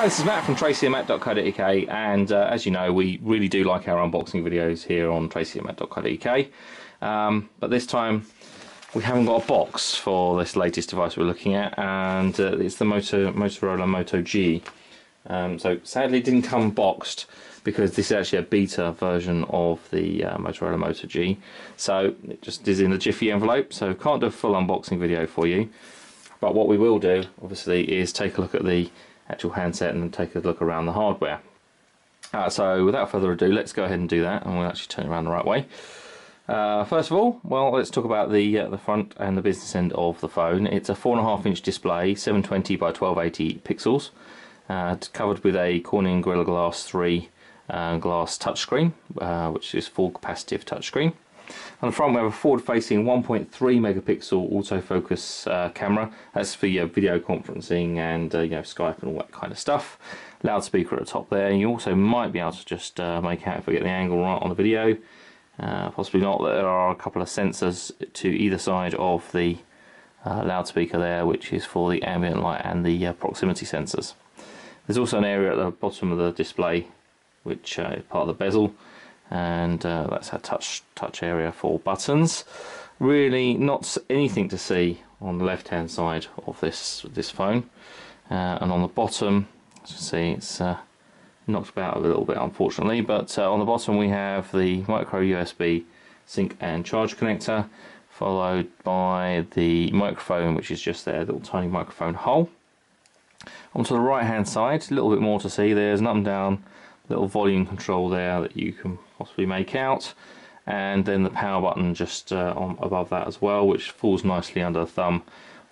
Hi, this is Matt from tracyandmatt.co.uk, and as you know, we really do like our unboxing videos here on tracyandmatt.co.uk, but this time we haven't got a box for this latest device we're looking at, and it's the Motorola Moto G. So sadly it didn't come boxed because this is actually a beta version of the Motorola Moto G, so it just is in a Jiffy envelope, so can't do a full unboxing video for you. But what we will do, obviously, is take a look at the actual handset and take a look around the hardware. So without further ado, let's go ahead and do that, and we'll actually turn it around the right way. First of all, well, let's talk about the front and the business end of the phone. It's a 4.5-inch display, 720 by 1280 pixels. It's covered with a Corning Gorilla Glass 3 glass touchscreen, which is full capacitive touchscreen. On the front we have a forward-facing 1.3 megapixel autofocus camera. That's for your video conferencing and you know, Skype and all that kind of stuff. Loudspeaker at the top there. You also might be able to just make out if I get the angle right on the video. Possibly not. There are a couple of sensors to either side of the loudspeaker there, which is for the ambient light and the proximity sensors. There's also an area at the bottom of the display which is part of the bezel, and that's our touch area for buttons. Really not anything to see on the left hand side of this phone, and on the bottom, as you see, it's knocked about a little bit unfortunately, but on the bottom we have the micro USB sync and charge connector, followed by the microphone, which is just there, little tiny microphone hole. Onto the right hand side, a little bit more to see. There's an up and down little volume control there that you can possibly make out, and then the power button just above that as well, which falls nicely under the thumb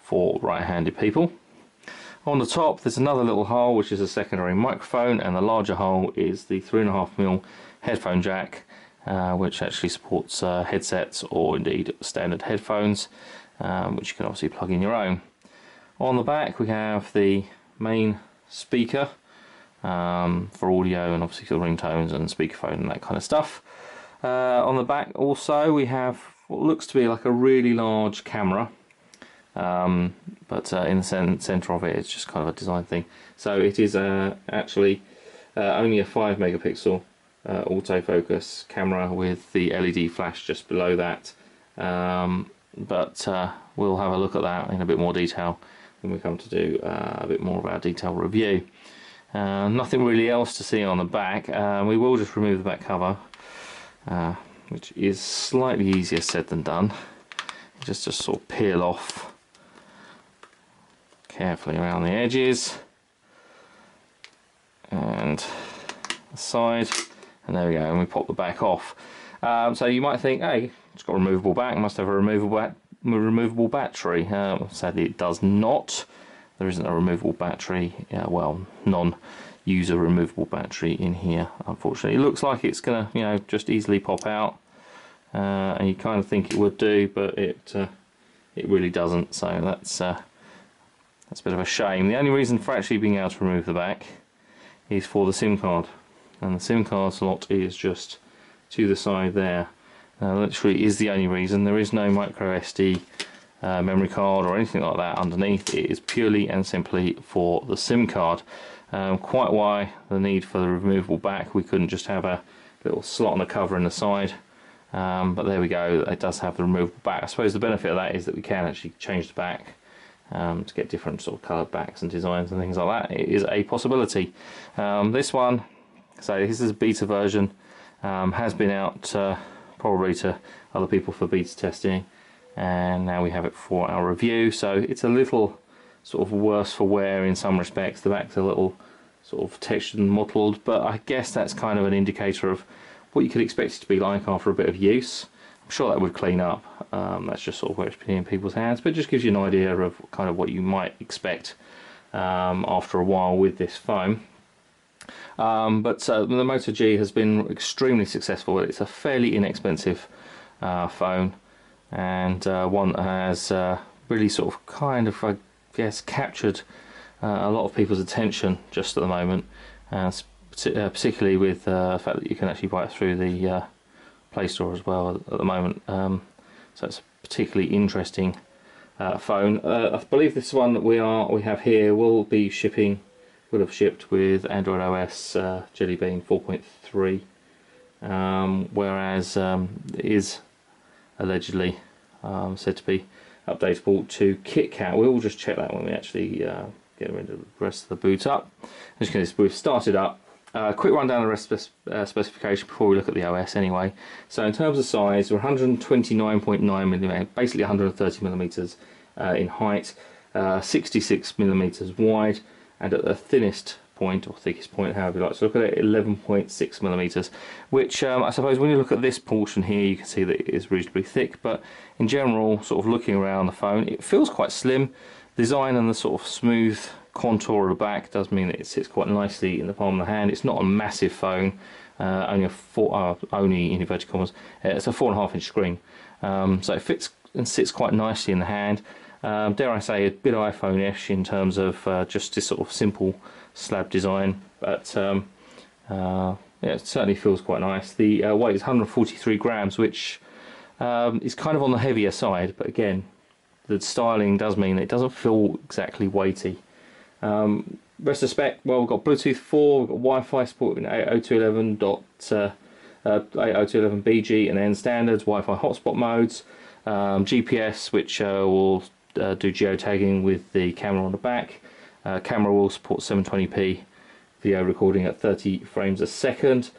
for right-handed people. On the top there's another little hole which is a secondary microphone, and the larger hole is the 3.5mm headphone jack, which actually supports headsets or indeed standard headphones, which you can obviously plug in your own. On the back we have the main speaker for audio and obviously for ringtones and speakerphone and that kind of stuff. On the back also we have what looks to be like a really large camera, but in the centre of it it's just kind of a design thing. So it is actually only a 5 megapixel autofocus camera with the LED flash just below that, but we'll have a look at that in a bit more detail when we come to do a bit more of our detailed review. Nothing really else to see on the back. We will just remove the back cover, which is slightly easier said than done. Just sort of peel off carefully around the edges and the side, and there we go, and we pop the back off. So you might think, hey, it's got a removable back, must have a removable battery. Sadly it does not. There isn't a removable battery, well, non-user removable battery in here, unfortunately. It looks like it's gonna, you know, just easily pop out, and you kind of think it would do, but it really doesn't. So that's a bit of a shame. The only reason for actually being able to remove the back is for the SIM card, and the SIM card slot is just to the side there. Literally is the only reason. There is no micro SD memory card or anything like that underneath. It is purely and simply for the SIM card. Quite why the need for the removable back. We couldn't just have a little slot on the cover in the side, but there we go, it does have the removable back. I suppose the benefit of that is that we can actually change the back to get different sort of coloured backs and designs and things like that. It is a possibility. This one, so this is a beta version, has been out probably to other people for beta testing, and now we have it for our review. So it's a little sort of worse for wear in some respects. The back's a little sort of textured and mottled, but I guess that's kind of an indicator of what you could expect it to be like after a bit of use. I'm sure that would clean up. That's just sort of where it's been in people's hands, but it just gives you an idea of kind of what you might expect after a while with this phone. But the Moto G has been extremely successful. It's a fairly inexpensive phone, and one that has really sort of kind of, I guess, captured a lot of people's attention just at the moment, particularly with the fact that you can actually buy it through the Play Store as well at the moment. So it's a particularly interesting phone. I believe this one that we have here will be shipping would have shipped with Android OS Jelly Bean 4.3, whereas it is allegedly said to be updatable to KitKat. We'll just check that when we actually get rid of the rest of the boot up. As you can see, we've started up. Quick rundown of the rest specification before we look at the OS anyway. So in terms of size, we're 129.9mm, basically 130 millimeters in height, 66 millimeters wide, and at the thinnest point, or thickest point, however you like to look at it, 11.6 millimeters, which I suppose when you look at this portion here, you can see that it is reasonably thick, but in general, sort of looking around the phone, it feels quite slim. Design and the sort of smooth contour of the back does mean that it sits quite nicely in the palm of the hand. It's not a massive phone, only in inverted commas, it's a 4.5 inch screen, so it fits and sits quite nicely in the hand. Dare I say, a bit iPhone-ish in terms of just this sort of simple slab design, but yeah, it certainly feels quite nice. The weight is 143 grams, which is kind of on the heavier side, but again, the styling does mean it doesn't feel exactly weighty. Rest of spec, well, we've got Bluetooth 4, we've got Wi-Fi supporting 802.11BG and N standards, Wi-Fi hotspot modes, GPS, which will do geotagging with the camera on the back. Camera will support 720p video recording at 30 frames a second.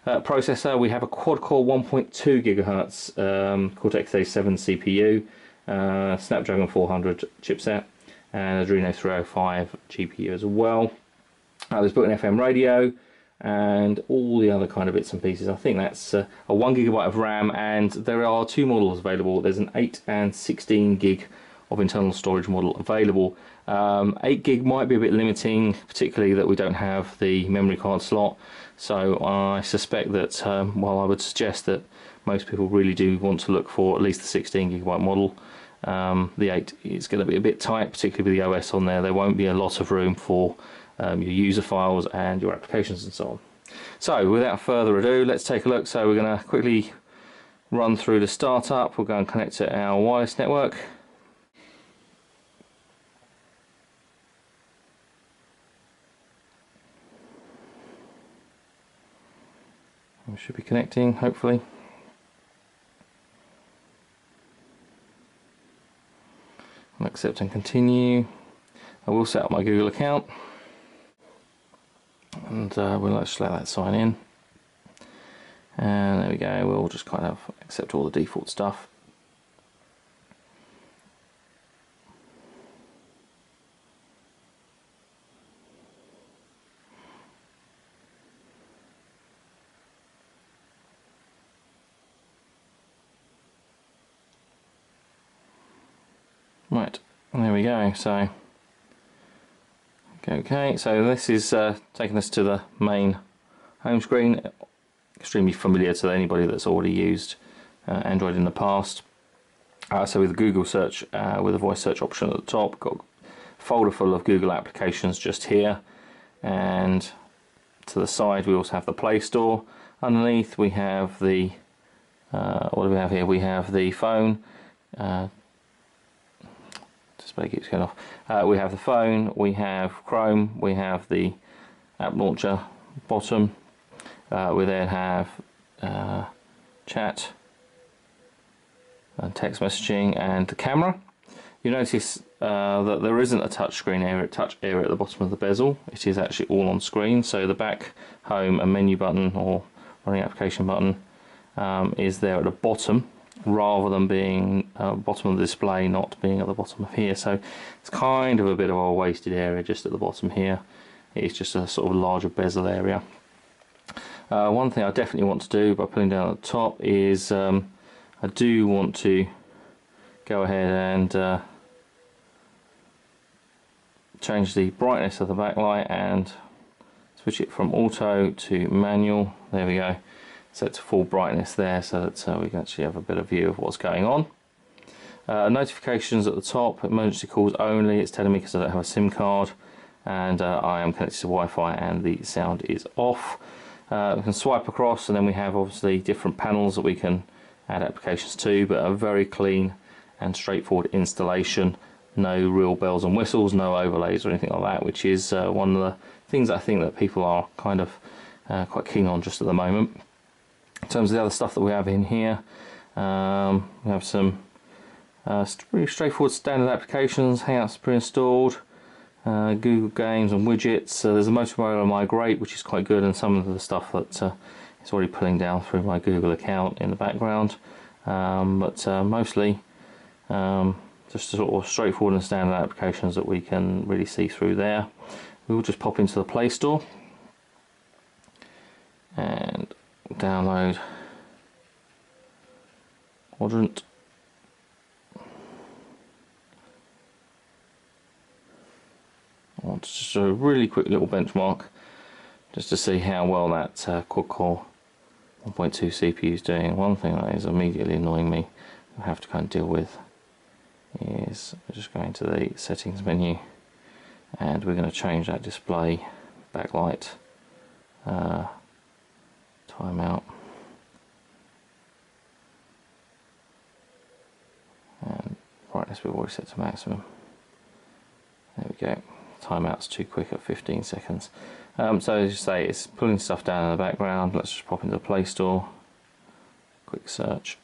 Processor, we have a quad-core 1.2 GHz Cortex-A7 CPU, Snapdragon 400 chipset, and Adreno 305 GPU as well. There's built-in FM radio and all the other kind of bits and pieces. I think that's a 1 GB of RAM, and there are two models available. There's an 8 and 16 gig of internal storage model available. 8 gig might be a bit limiting, particularly that we don't have the memory card slot, so I suspect that while I would suggest that most people really do want to look for at least the 16 gigabyte model, the 8 is going to be a bit tight, particularly with the OS on there. There won't be a lot of room for your user files and your applications and so on. So without further ado, let's take a look. So we're going to quickly run through the startup. We'll go and connect to our wireless network. We should be connecting, hopefully. I'll accept and continue. I will set up my Google account, and we'll just let that sign in. And there we go, we'll just kind of accept all the default stuff. Right, there we go. So, okay, so this is taking us to the main home screen. Extremely familiar to anybody that's already used Android in the past. So with the Google search, with the voice search option at the top, got a folder full of Google applications just here, and to the side we also have the Play Store. Underneath we have the what do we have here? We have the phone. Display keeps going off. We have the phone, we have Chrome, we have the app launcher bottom, we then have chat and text messaging and the camera. You notice that there isn't a touch area at the bottom of the bezel. It is actually all on screen, so the back, home and menu button or running application button is there at the bottom, rather than being bottom of the display, not being at the bottom of here. So it's kind of a bit of a wasted area just at the bottom here. It's just a sort of larger bezel area. One thing I definitely want to do by pulling down at the top is I do want to go ahead and change the brightness of the backlight and switch it from auto to manual. There we go. Set to full brightness there, so that we can actually have a better view of what's going on. Notifications at the top, emergency calls only. It's telling me because I don't have a SIM card, and I am connected to Wi-Fi and the sound is off. We can swipe across, and then we have obviously different panels that we can add applications to, but a very clean and straightforward installation no real bells and whistles, no overlays or anything like that, which is one of the things I think that people are kind of quite keen on just at the moment. In terms of the other stuff that we have in here, we have some pretty straightforward standard applications, Hangouts pre-installed, Google Games and widgets. There's a Motorola Migrate, which is quite good, and some of the stuff that is already pulling down through my Google account in the background. But mostly just sort of straightforward and standard applications that we can really see through there. We will just pop into the Play Store and download Quadrant. I want to just do a really quick little benchmark just to see how well that quad-core 1.2 CPU is doing. One thing that is immediately annoying me, I have to kind of deal with, is just going to the settings menu, and we're going to change that display backlight timeout, and brightness we've already set to maximum. There we go. Timeout's too quick at 15 seconds. So as you say, it's pulling stuff down in the background. Let's just pop into the Play Store, quick search.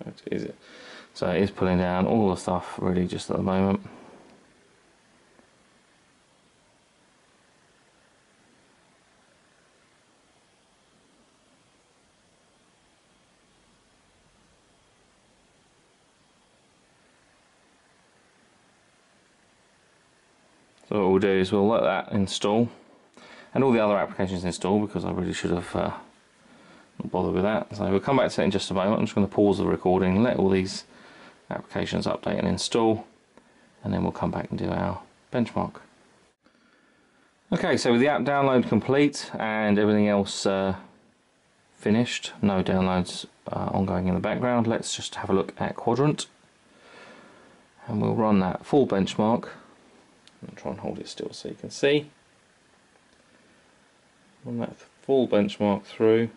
What is it? So it is pulling down all the stuff really just at the moment. So what we'll do is we'll let that install, and all the other applications install, because I really should have not bothered with that. So we'll come back to it in just a moment. I'm just going to pause the recording, let all these applications update and install, and then we'll come back and do our benchmark. Okay, so with the app download complete and everything else finished, no downloads ongoing in the background, let's just have a look at Quadrant, and we'll run that full benchmark. I'll try and hold it still so you can see. Run that full benchmark through.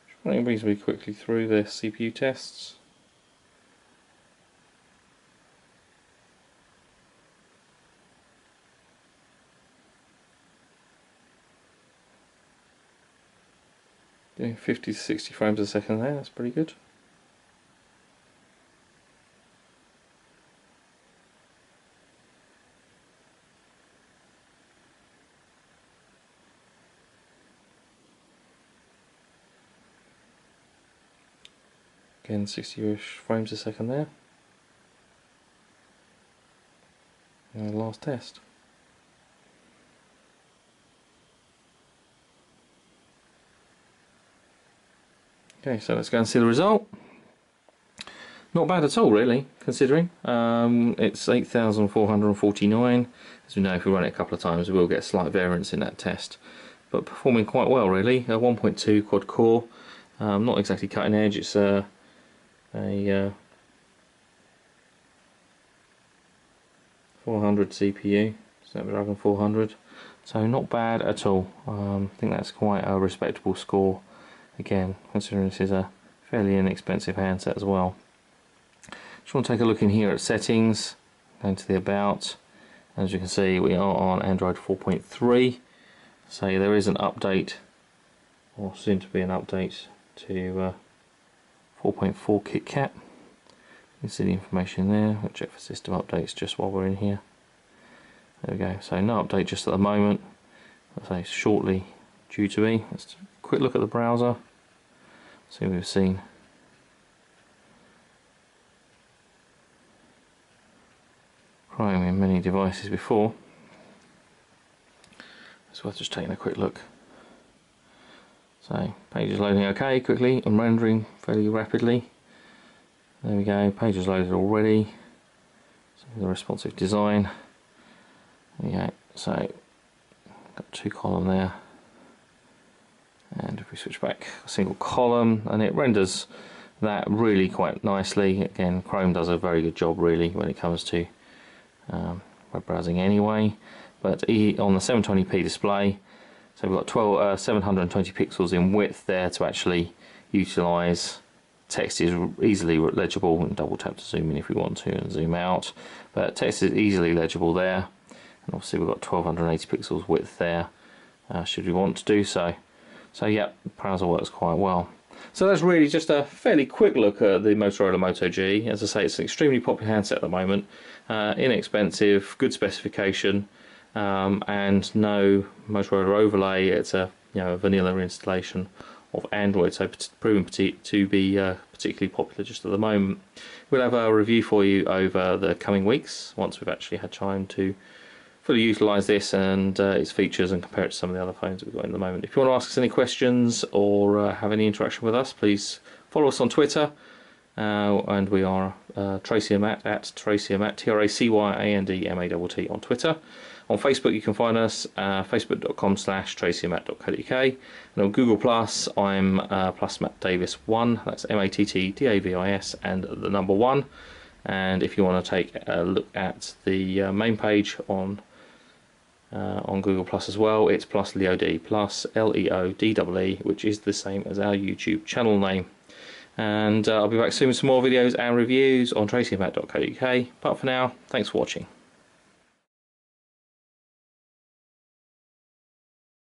Just running reasonably quickly through the CPU tests. Doing 50 to 60 frames a second there, that's pretty good. Again, 60-ish frames a second there. And the last test. Okay, so let's go and see the result. Not bad at all, really, considering. It's 8,449. As we know, if we run it a couple of times, we will get a slight variance in that test. But performing quite well, really. A 1.2 quad core. Not exactly cutting edge, it's a 400 CPU, Snapdragon 400, so not bad at all. I think that's quite a respectable score, again, considering this is a fairly inexpensive handset as well. Just want to take a look in here at settings, going to the about. As you can see, we are on Android 4.3, so there is an update, or soon to be an update, to 4.4 KitKat. You can see the information there. We'll check for system updates just while we're in here. There we go. So no update just at the moment. I'll say shortly due to be. Let's have a quick look at the browser. See what we've seen. Chrome in many devices before. It's worth just taking a quick look. So, page is loading okay, quickly, and rendering fairly rapidly. There we go, page is loaded already. So the responsive design. There we go, so got 2 column there. And if we switch back, a single column, and it renders that really quite nicely. Again, Chrome does a very good job really when it comes to web browsing anyway. But on the 720p display, So we've got 720 pixels in width there to actually utilise. Text is easily legible, and double tap to zoom in if we want to and zoom out, but text is easily legible there, and obviously we've got 1280 pixels width there should we want to do so. So yeah, the browser works quite well. So that's really just a fairly quick look at the Motorola Moto G. As I say, it's an extremely popular handset at the moment, inexpensive, good specification, and no Motorola overlay. It's a a vanilla installation of Android, so proven to be particularly popular just at the moment. We'll have a review for you over the coming weeks once we've actually had time to fully utilise this and its features and compare it to some of the other phones that we've got in the moment. If you want to ask us any questions or have any interaction with us, please follow us on Twitter, and we are TracyandMatt at TracyandMatt, TracyandMatt on Twitter. On Facebook you can find us facebook.com/TracyandMatt.co.uk, and on Google Plus I'm plus Matt Davis 1, that's MattDavis and the number 1. And if you want to take a look at the main page on Google Plus as well, it's plus LeoD, plus LeoDEE, which is the same as our YouTube channel name. And I'll be back soon with some more videos and reviews on TracyandMatt.co.uk. But for now, thanks for watching.